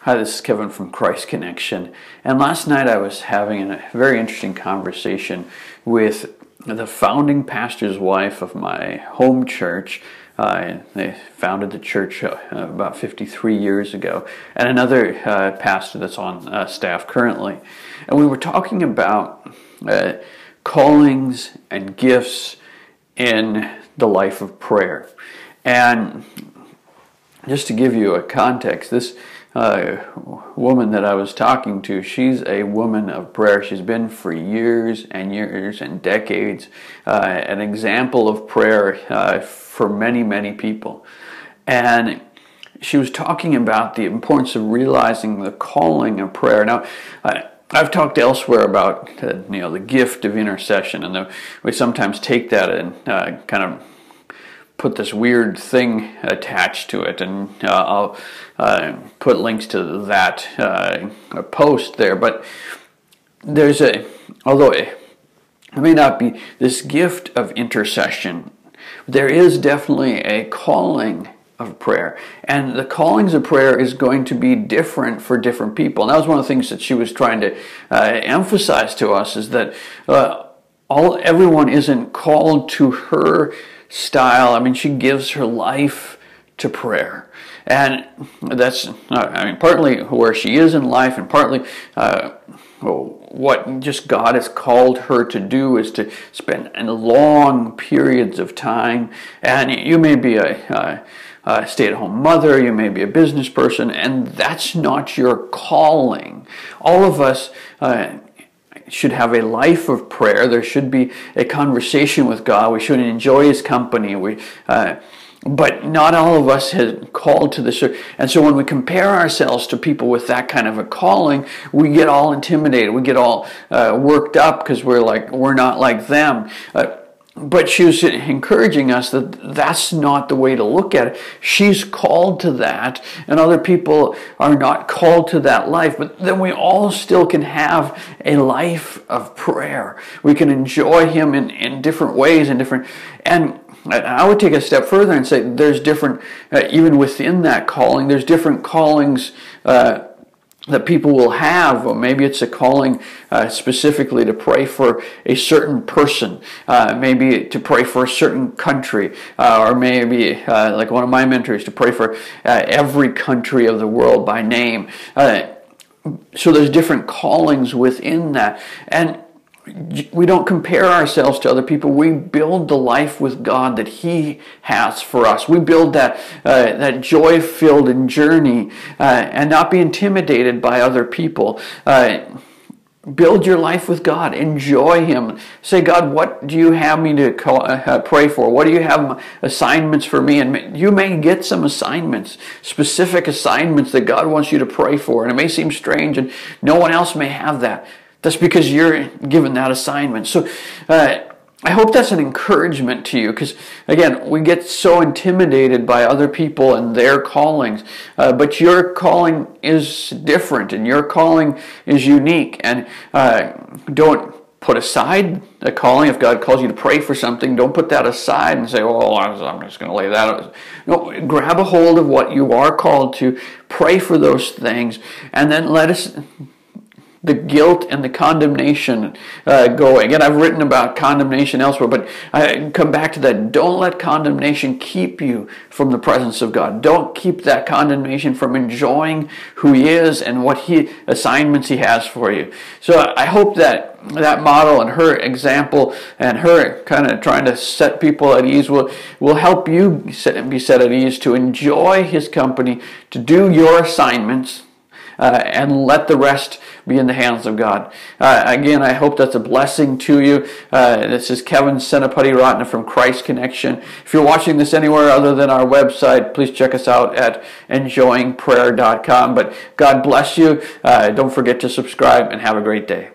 Hi, this is Kevin from Christ Connection. And last night I was having a very interesting conversation with the founding pastor's wife of my home church. They founded the church about 53 years ago, and another pastor that's on staff currently. And we were talking about callings and gifts in the life of prayer. And just to give you a context, this woman that I was talking to, she's a woman of prayer. She's been for years and years and decades an example of prayer for many, many people. And she was talking about the importance of realizing the calling of prayer. Now, I've talked elsewhere about the gift of intercession, and we sometimes take that and kind of put this weird thing attached to it, and I'll put links to that post there. But there's although it may not be this gift of intercession, there is definitely a calling of prayer, and the callings of prayer is going to be different for different people. And that was one of the things that she was trying to emphasize to us, is that everyone isn't called to her style. I mean, she gives her life to prayer, and that's partly where she is in life, and partly what just God has called her to do is to spend long periods of time. And you may be a stay-at-home mother, you may be a business person, and that's not your calling. All of us should have a life of prayer. There should be a conversation with God. We should enjoy His company. But not all of us has called to this. And so when we compare ourselves to people with that kind of a calling, we get all intimidated. We get all worked up because we're not like them. But she was encouraging us that that's not the way to look at it. She's called to that, and other people are not called to that life. But then we all still can have a life of prayer. We can enjoy Him in different ways, and I would take a step further and say there's different, even within that calling, there's different callings that people will have. Well, maybe it's a calling specifically to pray for a certain person, maybe to pray for a certain country, or maybe like one of my mentors, to pray for every country of the world by name. So there's different callings within that, and we don't compare ourselves to other people. We build the life with God that He has for us. We build that joy-filled journey and not be intimidated by other people. Build your life with God. Enjoy Him. Say, God, what do you have me to pray for? What do you have assignments for me? And you may get some assignments, specific assignments that God wants you to pray for. And it may seem strange, and no one else may have that. That's because you're given that assignment. So I hope that's an encouragement to you, because, again, we get so intimidated by other people and their callings, but your calling is different, and your calling is unique. And don't put aside a calling. If God calls you to pray for something, don't put that aside and say, oh, I'm just going to lay that out. No, grab a hold of what you are called to, pray for those things, and then let the guilt and the condemnation go. Again, I've written about condemnation elsewhere, but I come back to that. Don't let condemnation keep you from the presence of God. Don't keep that condemnation from enjoying who He is and what assignments He has for you. So I hope that model and her example and her kind of trying to set people at ease will help you be set at ease to enjoy His company, to do your assignments, and let the rest be in the hands of God. Again, I hope that's a blessing to you. This is Kevin Senapati-Ratna from Christ Connection. If you're watching this anywhere other than our website, please check us out at enjoyingprayer.com. But God bless you. Don't forget to subscribe, and have a great day.